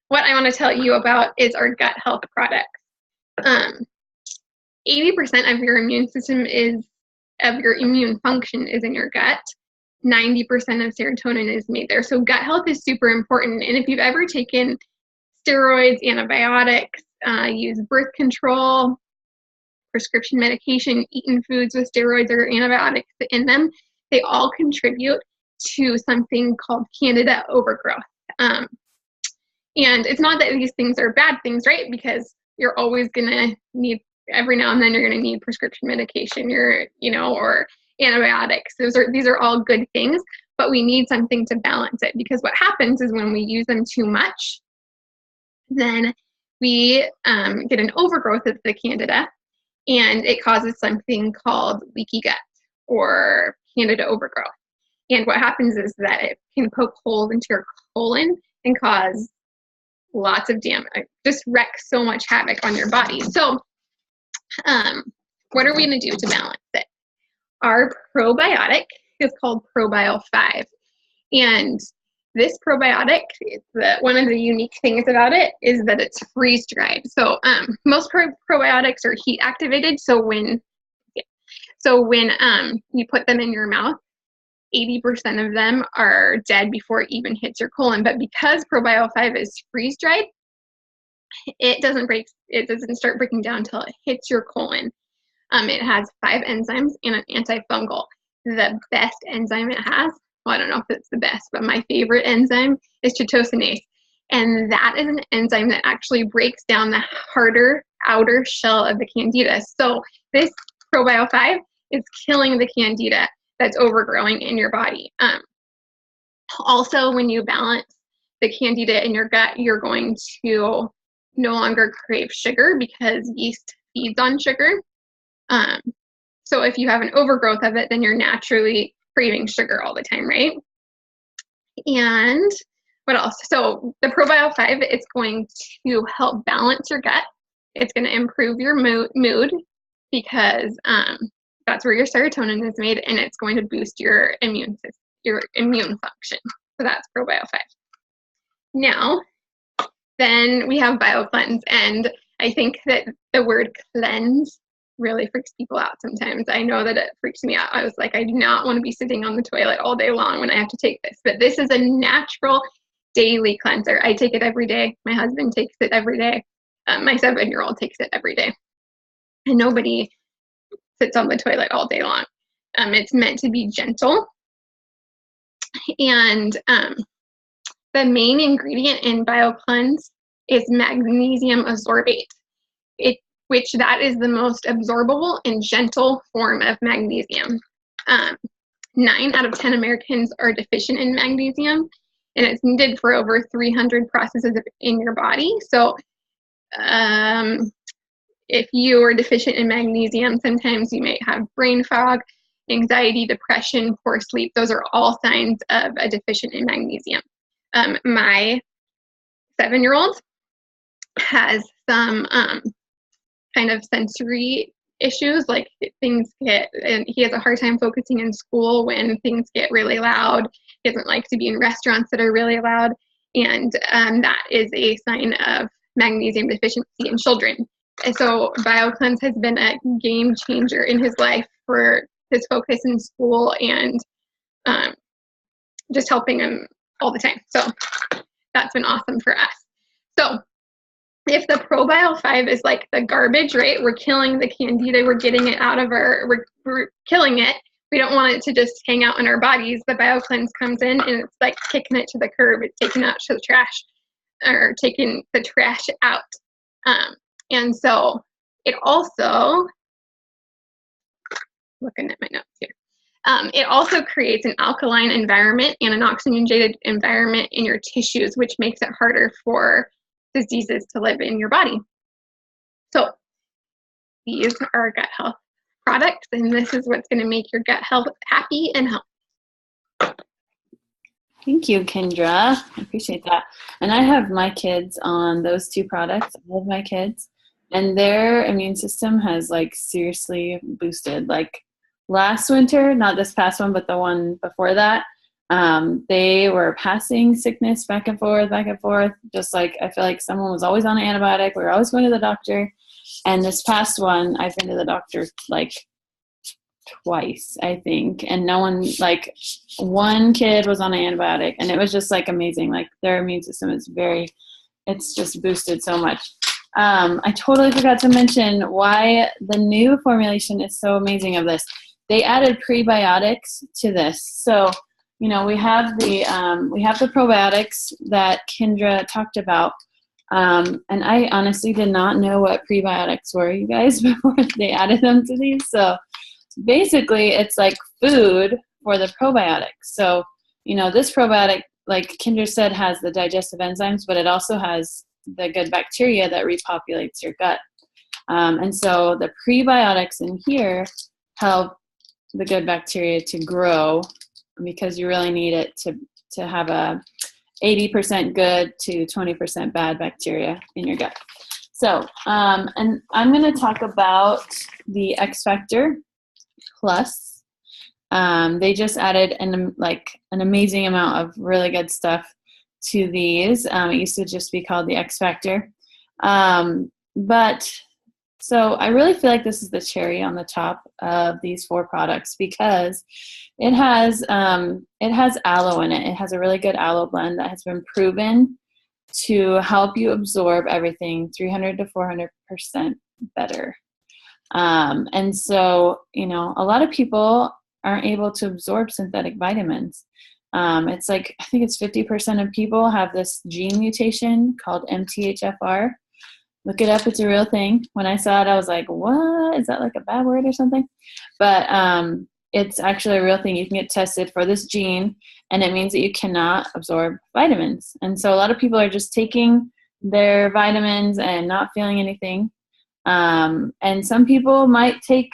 what I want to tell you about is our gut health products. 80% of your immune system of your immune function is in your gut. 90% of serotonin is made there. So gut health is super important. And if you've ever taken steroids, antibiotics, used birth control, prescription medication, eaten foods with steroids or antibiotics in them, they all contribute to something called Candida overgrowth. And it's not that these things are bad things, right? Because you're always going to need, every now and then you're going to need prescription medication, or antibiotics. These are all good things, but we need something to balance it, because what happens is when we use them too much, then we get an overgrowth of the Candida, and it causes something called leaky gut or Candida overgrowth. And what happens is that it can poke holes into your colon and cause lots of damage, just wreak so much havoc on your body. So what are we going to do to balance it? Our probiotic is called ProBio 5. And this probiotic, one of the unique things about it is that it's freeze-dried. So most probiotics are heat activated. So when you put them in your mouth, 80% of them are dead before it even hits your colon. But because ProBio 5 is freeze-dried, it doesn't start breaking down until it hits your colon. It has 5 enzymes and an antifungal. The best enzyme it has, well, I don't know if it's the best, but my favorite enzyme is chitosanase. And that is an enzyme that actually breaks down the harder outer shell of the Candida. So this ProBio 5 is killing the Candida that's overgrowing in your body. Also, when you balance the Candida in your gut, you're going to no longer crave sugar because yeast feeds on sugar. So if you have an overgrowth of it, then you're naturally craving sugar all the time, right? And what else? So the ProBio 5, it's going to help balance your gut. It's going to improve your mood because that's where your serotonin is made, and it's going to boost your immune function. So that's ProBio 5. Now, then we have BioCleanse, and I think that the word cleanse really freaks people out sometimes. I know that it freaks me out. I was like, I do not want to be sitting on the toilet all day long when I have to take this. But this is a natural daily cleanser. I take it every day. My husband takes it every day. My 7-year-old takes it every day. And nobody sits on the toilet all day long. It's meant to be gentle. And the main ingredient in BioCleanse is magnesium ascorbate, which that is the most absorbable and gentle form of magnesium. 9 out of 10 Americans are deficient in magnesium, and it's needed for over 300 processes in your body. So if you are deficient in magnesium, sometimes you may have brain fog, anxiety, depression, poor sleep. Those are all signs of a deficient in magnesium. My 7-year-old has some kind of sensory issues, like and he has a hard time focusing in school when things get really loud. He doesn't like to be in restaurants that are really loud, and that is a sign of magnesium deficiency in children. And so BioCleanse has been a game changer in his life for his focus in school and just helping him all the time. So that's been awesome for us. So if the ProBio 5 is like the garbage, right? We're killing the Candida, we're getting it out of we're killing it. We don't want it to just hang out in our bodies. The BioCleanse comes in and it's like kicking it to the curb. It's taking out the trash, or taking the trash out. And so it also, looking at my notes here, it also creates an alkaline environment and an oxygenated environment in your tissues, which makes it harder for diseases to live in your body. So these are gut health products, and this is what's going to make your gut health happy and healthy. Thank you, Kendra. I appreciate that. And I have my kids on those 2 products. I love my kids, and their immune system has like seriously boosted. Like last winter, not this past one, but the one before that, They were passing sickness back and forth. Just like, I feel like someone was always on an antibiotic. We were always going to the doctor. And this past one, I've been to the doctor like twice, I think. And no one, like one kid was on an antibiotic, and it was just like amazing. Like their immune system is it's just boosted so much. I totally forgot to mention why the new formulation is so amazing of this. They added prebiotics to this. So, you know, we have the probiotics that Kendra talked about. And I honestly did not know what prebiotics were, you guys, before they added them to these. So basically it's like food for the probiotics. So, you know, this probiotic, like Kendra said, has the digestive enzymes, but it also has the good bacteria that repopulates your gut. And so the prebiotics in here help the good bacteria to grow, because you really need it to have a 80% good to 20% bad bacteria in your gut. So, and I'm going to talk about the X Factor Plus. They just added an amazing amount of really good stuff to these. It used to just be called the X Factor. But so I really feel like this is the cherry on the top of these 4 products, because it has aloe in it. It has a really good aloe blend that has been proven to help you absorb everything 300 to 400% better. And so, you know, a lot of people aren't able to absorb synthetic vitamins. It's like, I think it's 50% of people have this gene mutation called MTHFR. Look it up, it's a real thing. When I saw it, I was like, what? Is that like a bad word or something? But it's actually a real thing. You can get tested for this gene, and it means that you cannot absorb vitamins. And so a lot of people are just taking their vitamins and not feeling anything. And some people might take,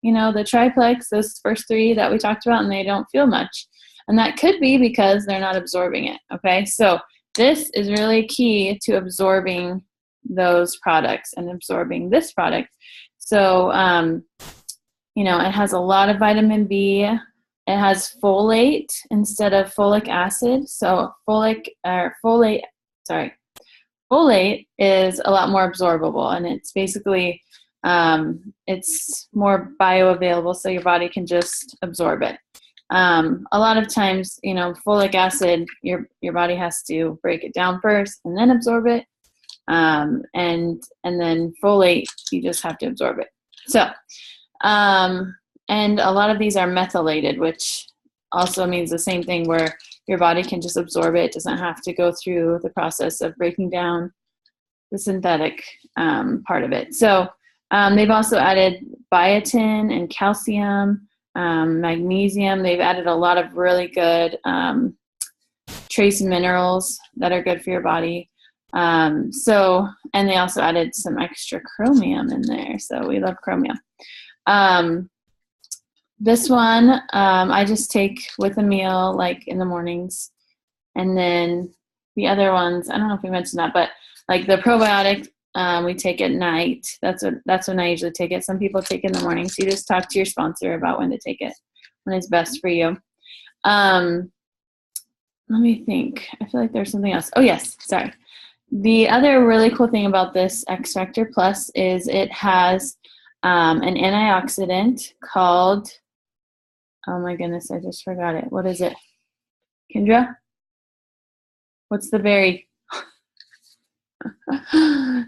you know, the triplex, those first 3 that we talked about, and they don't feel much. And that could be because they're not absorbing it. Okay. So this is really key to absorbing those products and absorbing this product. So, you know, it has a lot of vitamin B. It has folate instead of folic acid. So folate is a lot more absorbable, and it's basically, it's more bioavailable, so your body can just absorb it. A lot of times, you know, folic acid, your body has to break it down first and then absorb it. And then folate, you just have to absorb it. So, and a lot of these are methylated, which also means the same thing, where your body can just absorb it. It doesn't have to go through the process of breaking down the synthetic part of it. So they've also added biotin and calcium, magnesium. They've added a lot of really good trace minerals that are good for your body. And they also added some extra chromium in there. So we love chromium. This one, I just take with a meal, like in the mornings. And then the other ones, I don't know if we mentioned that, but like the probiotic, we take at night. That's when I usually take it. Some people take it in the morning. So you just talk to your sponsor about when to take it, when it's best for you. Let me think. I feel like there's something else. Oh yes, sorry. The other really cool thing about this X Factor Plus is it has an antioxidant called, oh my goodness, I just forgot it. What is it? Kendra? What's the berry?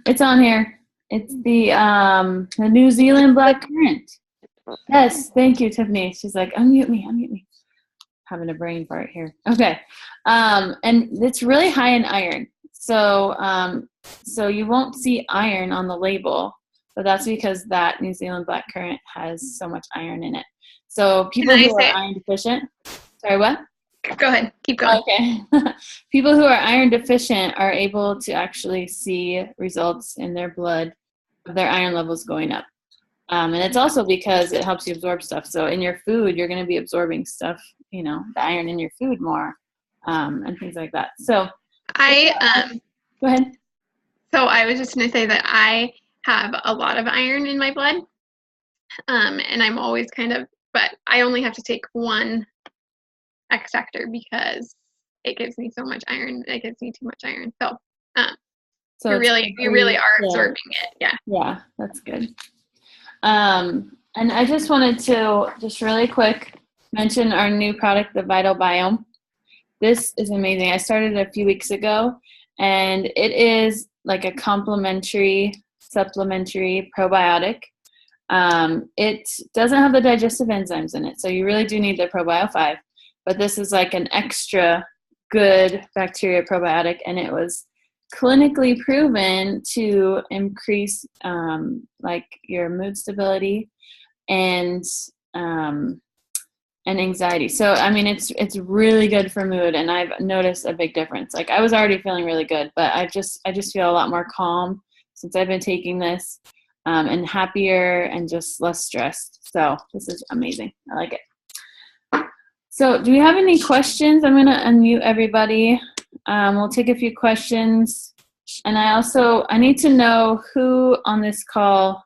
It's on here. It's the New Zealand black currant. Yes, thank you, Tiffany. She's like, unmute me. Having a brain fart here. Okay. And it's really high in iron. So you won't see iron on the label, but that's because that New Zealand black currant has so much iron in it. So people who are iron deficient, sorry, what? Go ahead. Keep going. Okay. People who are iron deficient are able to actually see results in their blood of their iron levels going up. And it's also because it helps you absorb stuff. So in your food, you're going to be absorbing stuff, you know, the iron in your food more, and things like that. So go ahead. So I was just going to say that I have a lot of iron in my blood. And I'm always but I only have to take one X Factor because it gives me so much iron. It gives me too much iron. So, So you really are absorbing it. Yeah. Yeah, that's good. And I just wanted to just really quick mention our new product, the Vital Biome. This is amazing. I started it a few weeks ago, and it is like a supplementary probiotic. It doesn't have the digestive enzymes in it, so you really do need the Probio 5. But this is like an extra good bacteria probiotic, and it was clinically proven to increase like your mood stability and anxiety. So I mean, it's really good for mood, and I've noticed a big difference. Like I was already feeling really good, but I just feel a lot more calm since I've been taking this, and happier and just less stressed. So this is amazing. I like it. So do we have any questions? I'm gonna unmute everybody. We'll take a few questions, and I need to know who on this call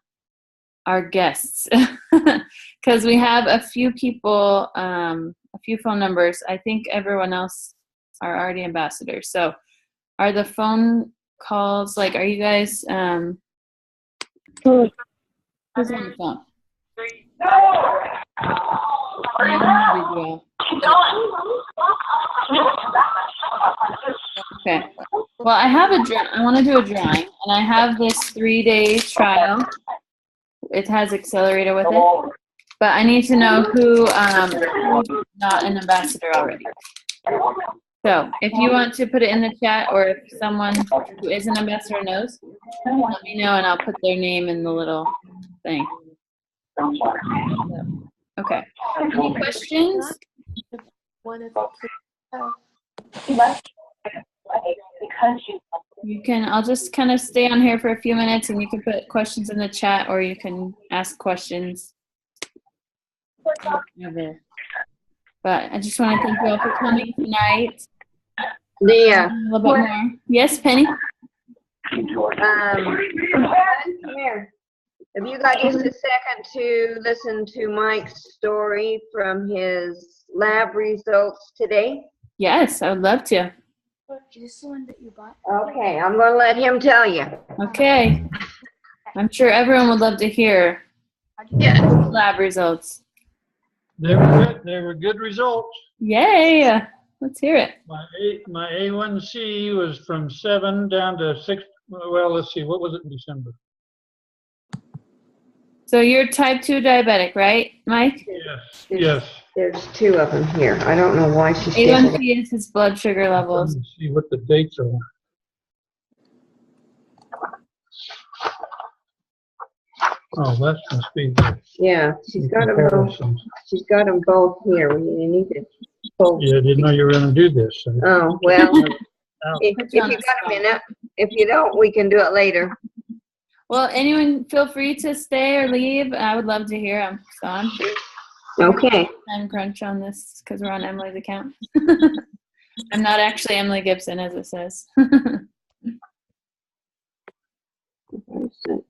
are guests, because we have a few people, a few phone numbers. I think everyone else are already ambassadors. So are the phone calls, like, are you guys, who's on the phone? Okay. Well, I want to do a drawing, and I have this 3-day trial. It has Accelerator with it, but I need to know who's not an ambassador already. So if you want to put it in the chat, or if someone who is an ambassador knows, let me know, and I'll put their name in the little thing. Okay. Any questions? You can, I'll just kind of stay on here for a few minutes, and you can put questions in the chat, or you can ask questions. But I just want to thank you all for coming tonight. Leah. A little bit more. Yes, Penny? Come here. Have you got just a second to listen to Mike's story from his lab results today? Yes, I would love to. Is this the one that you bought? Okay, I'm going to let him tell you. Okay. I'm sure everyone would love to hear lab results. They were good. They were good results. Yay! Let's hear it. My A1C was from 7 down to 6. Well, let's see. What was it in December? So you're type 2 diabetic, right, Mike? Yes. Yes. There's two of them here. I don't know why she's A1C is his blood sugar levels. Let's see what the dates are. Oh, that must be the Yeah, she's got them both. comparisons. She's got them both here. You need to pull. Yeah, I didn't know you were going to do this. So. Oh, well, if Put you you on got the a minute. If you don't, we can do it later. Well, anyone feel free to stay or leave. I would love to hear them. So I'm Okay. time crunch on this because we're on Emily's account. I'm not actually Emily Gibson, as it says.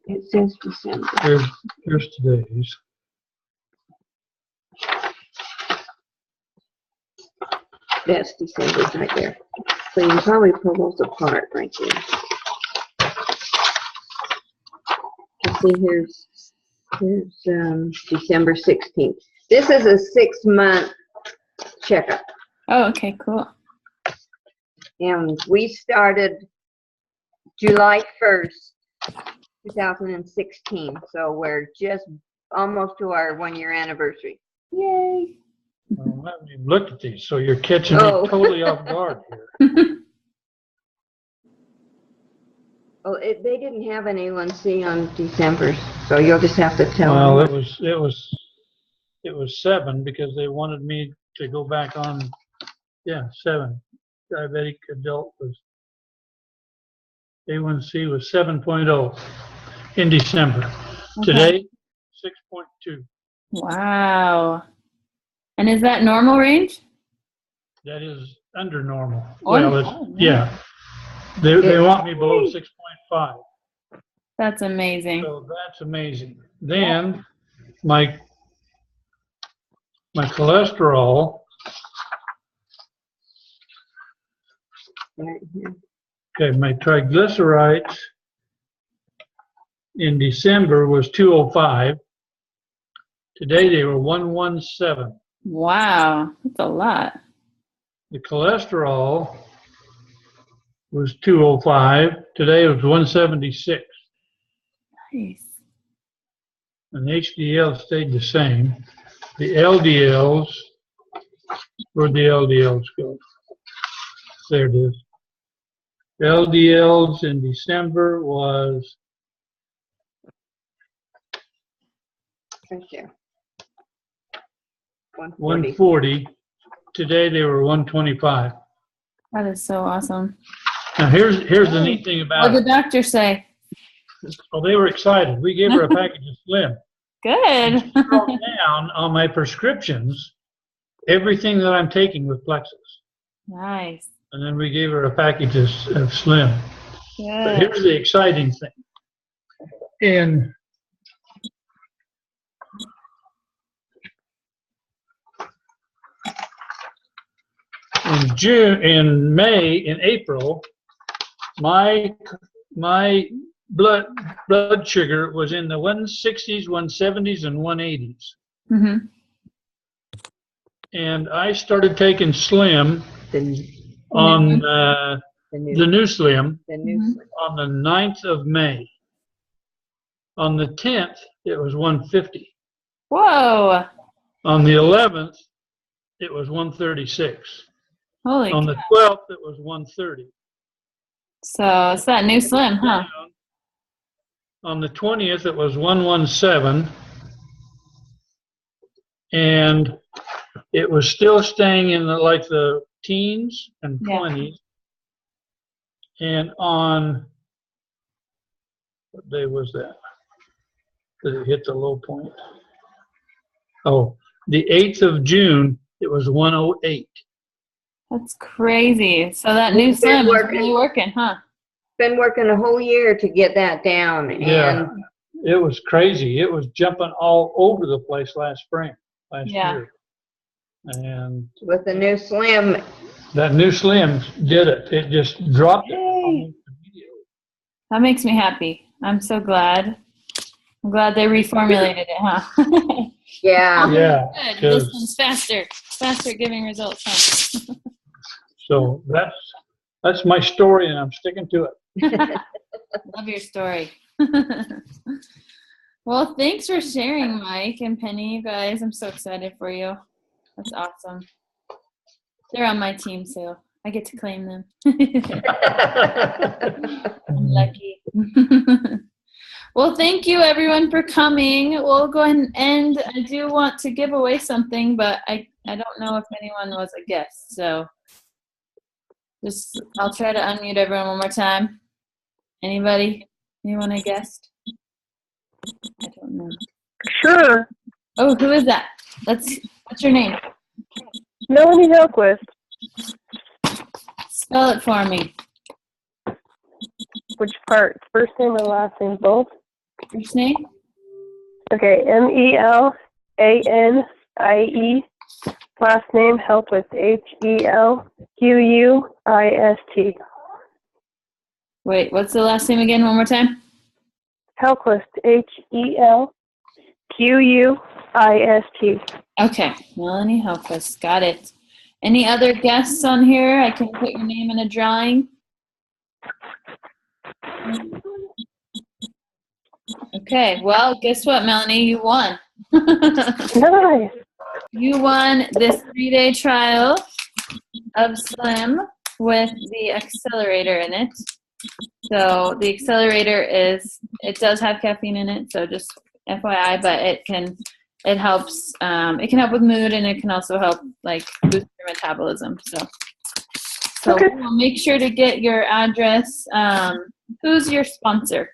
It says December. Here's today's. That's December right there. So you can probably pull those apart right there. You see, here's December 16th. This is a 6-month checkup. Oh, okay, cool. And we started July 1st, 2016. So we're just almost to our 1-year anniversary. Yay. Well, I haven't even looked at these, so you're catching me Oh. totally off guard here. Oh, they didn't have an A1C on December, so you'll just have to tell Well, them. it was 7 because they wanted me to go back on. Yeah, 7. Diabetic adult was A1C was 7.0 in December. Okay. Today, 6.2. Wow. And is that normal range? That is under normal. Oh, Well, it's, oh, nice. yeah. They want me below 6.5. That's amazing. So that's amazing. Then my cholesterol Right here. Okay, my triglycerides in December was 205. Today they were 117. Wow, that's a lot. The cholesterol was 205. Today it was 176. Nice. And the HDL stayed the same. The LDLs, where'd the LDLs go? There it is. The LDLs in December was Right there. 140. 140. Today they were 125. That is so awesome. Now here's the neat thing What about did it. the doctor say? Well, they were excited. We gave her a package of Slim. Good. She wrote down on my prescriptions everything that I'm taking with Plexus. Nice. And then we gave her a package of Slim. But Good. here's the exciting thing. In in April, my blood sugar was in the 160s, 170s, and 180s. Mm-hmm. And I started taking Slim The on new, the new Slim the new Mhm. Slim. on the 9th of May. On the 10th, it was 150. Whoa. On the 11th, it was 136. Holy On cow. the 12th, it was 130. So it's that new Slim, huh? On the 20th, it was 117. And it was still staying in the teens and Yeah. 20s. And on, what day was that? Did it hit the low point? Oh, the 8th of June, it was 108. That's crazy. So that new It's been Slim is working. really working, huh? Been working a whole year to get that down. Yeah. And It was crazy. It was jumping all over the place last Yeah. year. And with the new Slim, that new Slim did it. It just dropped it Yay. almost immediately. That makes me happy. I'm so glad. I'm glad they reformulated it, huh? yeah. Yeah, Good. 'cause- This one's faster at giving results, huh? So that's my story, and I'm sticking to it. Love your story. Well, thanks for sharing, Mike and Penny, you guys. I'm so excited for you. That's awesome. They're on my team, so I get to claim them. I'm lucky. Well, thank you everyone for coming. We'll go ahead and end. I do want to give away something, but I don't know if anyone was a guest, so I'll try to unmute everyone one more time. Anybody? Anyone a guest? I don't know. Sure. Oh, who is that? What's your name? Melanie Hellquist. Spell it for me. Which part? First name or last name? Both? First name? Okay. Melannie. Last name Hellquist. Helquist. Wait, what's the last name again? One more time. Hellquist. Helquist. Okay, Melanie Hellquist. Got it. Any other guests on here? I can put your name in a drawing. Okay, well, guess what, Melanie? You won. Nice. You won this 3-day trial of Slim with the accelerator in it. So the accelerator it does have caffeine in it, so just FYI, but it can help with mood, and it can also help like boost your metabolism. So Okay. we'll make sure to get your address. Who's your sponsor?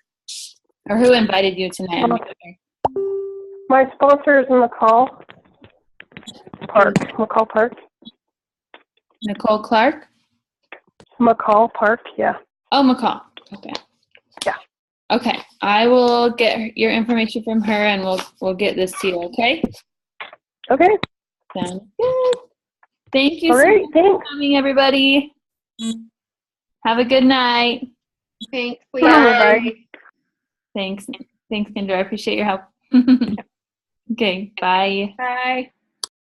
Or who invited you tonight? My sponsor is McCall Park. Nicole Clark? McCall Park, yeah. Oh, McCall. Okay. Yeah. Okay. I will get your information from her, and we'll get this to you, okay? Okay. Sounds good. Thank you All so right, much for thanks. coming, everybody. Have a good night. Thanks, Bye. Leah. Thanks. Thanks, Kendra. I appreciate your help. Okay, bye. Bye.